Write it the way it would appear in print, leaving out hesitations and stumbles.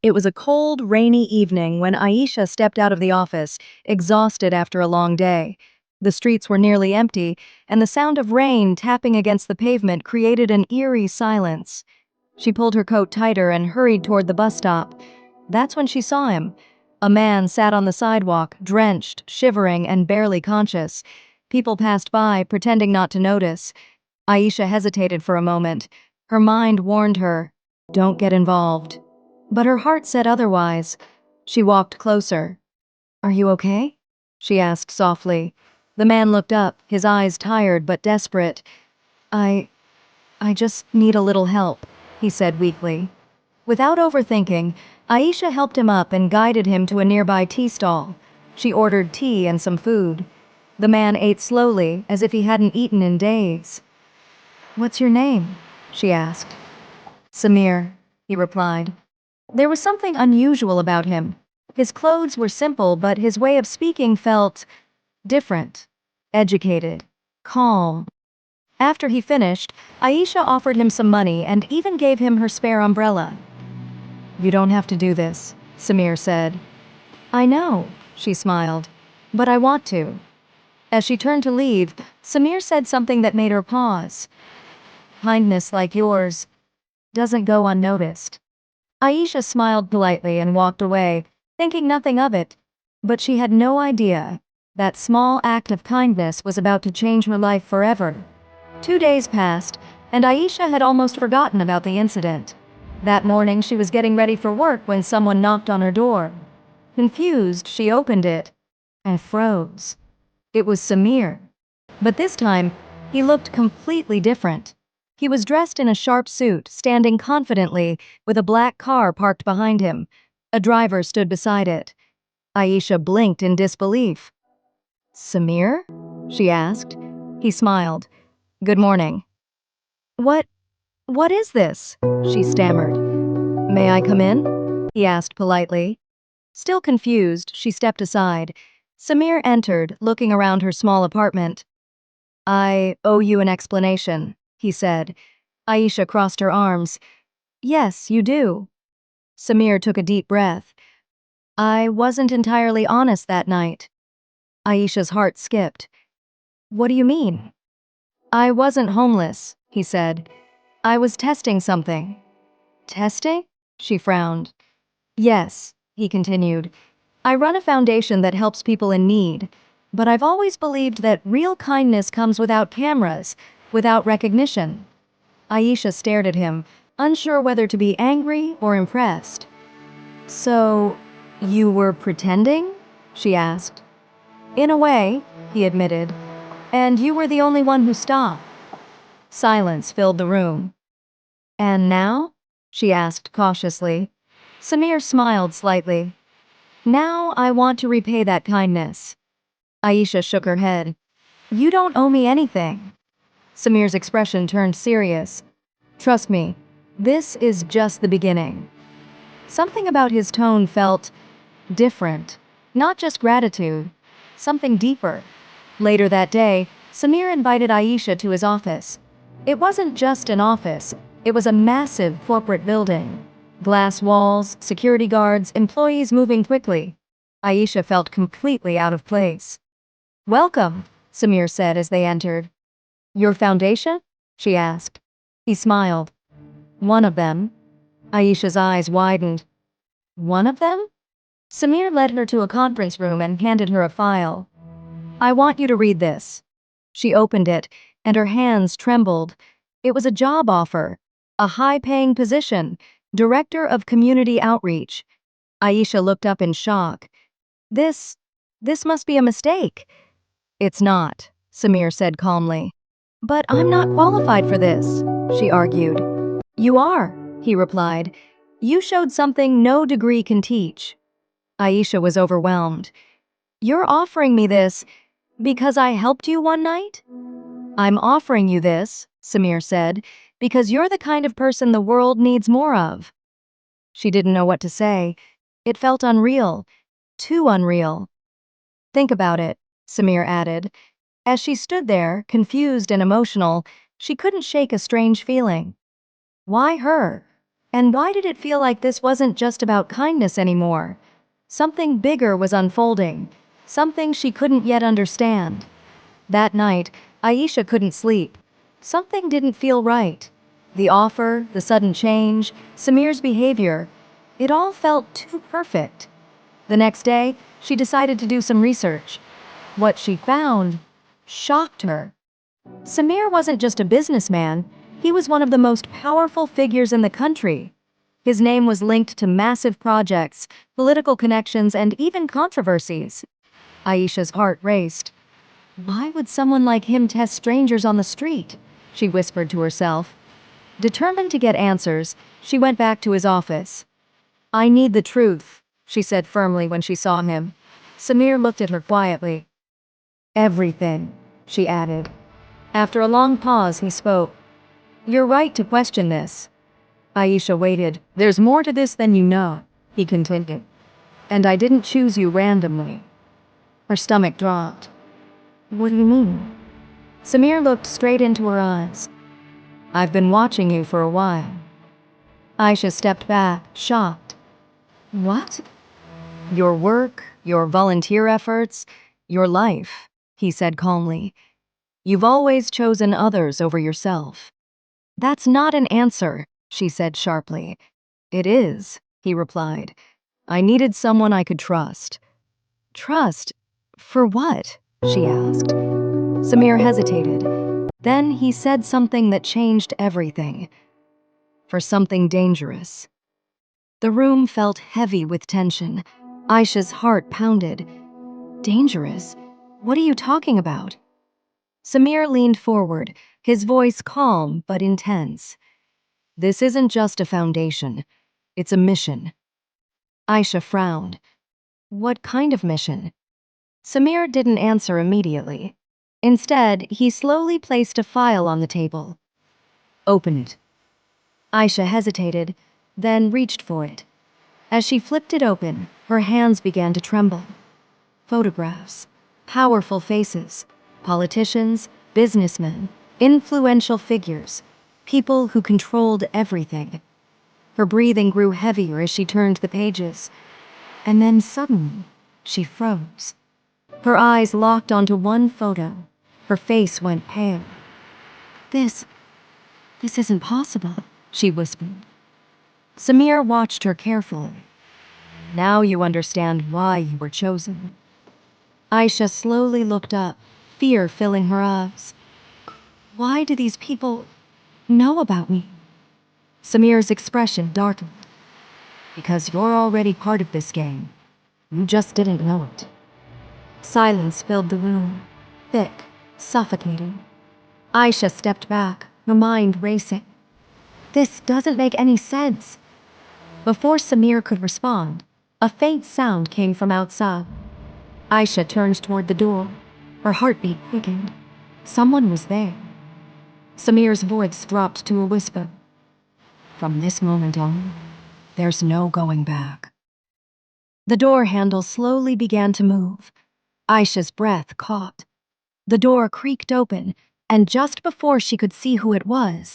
It was a cold, rainy evening when Ayesha stepped out of the office, exhausted after a long day. The streets were nearly empty, and the sound of rain tapping against the pavement created an eerie silence. She pulled her coat tighter and hurried toward the bus stop. That's when she saw him. A man sat on the sidewalk, drenched, shivering, and barely conscious. People passed by, pretending not to notice. Ayesha hesitated for a moment. Her mind warned her, "Don't get involved." But her heart said otherwise. She walked closer. "Are you okay?" she asked softly. The man looked up, his eyes tired but desperate. I I just need a little help," he said weakly. Without overthinking, Ayesha helped him up and guided him to a nearby tea stall. She ordered tea and some food. The man ate slowly, as if he hadn't eaten in days. "What's your name?" she asked. "Samir," he replied. There was something unusual about him. His clothes were simple, but his way of speaking felt different, educated, calm. After he finished, Ayesha offered him some money and even gave him her spare umbrella. "You don't have to do this," Samir said. "I know," she smiled, "but I want to." As she turned to leave, Samir said something that made her pause. "Kindness like yours doesn't go unnoticed." Ayesha smiled politely and walked away, thinking nothing of it. But she had no idea that small act of kindness was about to change her life forever. 2 days passed, and Ayesha had almost forgotten about the incident. That morning she was getting ready for work when someone knocked on her door. Confused, she opened it and froze. It was Samir. But this time, he looked completely different. He was dressed in a sharp suit, standing confidently, with a black car parked behind him. A driver stood beside it. Ayesha blinked in disbelief. "Samir?" she asked. He smiled. "Good morning." What what is this?" she stammered. "May I come in?" he asked politely. Still confused, she stepped aside. Samir entered, looking around her small apartment. "I owe you an explanation," he said. Ayesha crossed her arms. "Yes, you do." Samir took a deep breath. "I wasn't entirely honest that night." Ayesha's heart skipped. "What do you mean?" "I wasn't homeless," he said. "I was testing something." "Testing?" She frowned. "Yes," he continued. "I run a foundation that helps people in need, but I've always believed that real kindness comes without cameras, without recognition." Ayesha stared at him, unsure whether to be angry or impressed. "So, you were pretending?" she asked. "In a way," he admitted. "And you were the only one who stopped." Silence filled the room. "And now?" she asked cautiously. Samir smiled slightly. "Now I want to repay that kindness." Ayesha shook her head. "You don't owe me anything." Samir's expression turned serious. "Trust me, this is just the beginning." Something about his tone felt different. Not just gratitude, something deeper. Later that day, Samir invited Ayesha to his office. It wasn't just an office, it was a massive corporate building. Glass walls, security guards, employees moving quickly. Ayesha felt completely out of place. "Welcome," Samir said as they entered. "Your foundation?" she asked. He smiled. "One of them." Ayesha's eyes widened. "One of them?" Samir led her to a conference room and handed her a file. "I want you to read this." She opened it, and her hands trembled. It was a job offer, a high-paying position, Director of Community Outreach. Ayesha looked up in shock. This must be a mistake." "It's not," Samir said calmly. "But I'm not qualified for this," she argued. "You are," he replied. "You showed something no degree can teach." Ayesha was overwhelmed. "You're offering me this because I helped you one night?" "I'm offering you this," Samir said, "because you're the kind of person the world needs more of." She didn't know what to say. It felt unreal, too unreal. "Think about it," Samir added. As she stood there, confused and emotional, she couldn't shake a strange feeling. Why her? And why did it feel like this wasn't just about kindness anymore? Something bigger was unfolding, something she couldn't yet understand. That night, Ayesha couldn't sleep. Something didn't feel right. The offer, the sudden change, Samir's behavior, it all felt too perfect. The next day, she decided to do some research. What she found shocked her. Samir wasn't just a businessman, he was one of the most powerful figures in the country. His name was linked to massive projects, political connections, and even controversies. Ayesha's heart raced. Why would someone like him test strangers on the street? She whispered to herself. Determined to get answers, she went back to his office. I need the truth, she said firmly when she saw him. Samir looked at her quietly. Everything, she added. After a long pause, he spoke. You're right to question this. Ayesha waited. There's more to this than you know, he continued. And I didn't choose you randomly. Her stomach dropped. What do you mean? Samir looked straight into her eyes. I've been watching you for a while. Ayesha stepped back, shocked. What? Your work, your volunteer efforts, your life, he said calmly. You've always chosen others over yourself. That's not an answer, she said sharply. It is, he replied. I needed someone I could trust. Trust? For what? She asked. Samir hesitated. Then he said something that changed everything. For something dangerous. The room felt heavy with tension. Aisha's heart pounded. Dangerous? What are you talking about? Samir leaned forward, his voice calm but intense. This isn't just a foundation. It's a mission. Aisha frowned. What kind of mission? Samir didn't answer immediately. Instead, he slowly placed a file on the table. Open it. Aisha hesitated, then reached for it. As she flipped it open, her hands began to tremble. Photographs, powerful faces, politicians, businessmen, influential figures, people who controlled everything. Her breathing grew heavier as she turned the pages. And then suddenly, she froze. Her eyes locked onto one photo. Her face went pale. This isn't possible, she whispered. Samir watched her carefully. Now you understand why you were chosen. Aisha slowly looked up, fear filling her eyes. Why do these people know about me? Samir's expression darkened. Because you're already part of this game. You just didn't know it. Silence filled the room, thick, suffocating. Aisha stepped back, her mind racing. This doesn't make any sense. Before Samir could respond, a faint sound came from outside. Aisha turned toward the door, her heartbeat quickened. Someone was there. Samir's voice dropped to a whisper. From this moment on, there's no going back. The door handle slowly began to move. Aisha's breath caught. The door creaked open, and just before she could see who it was,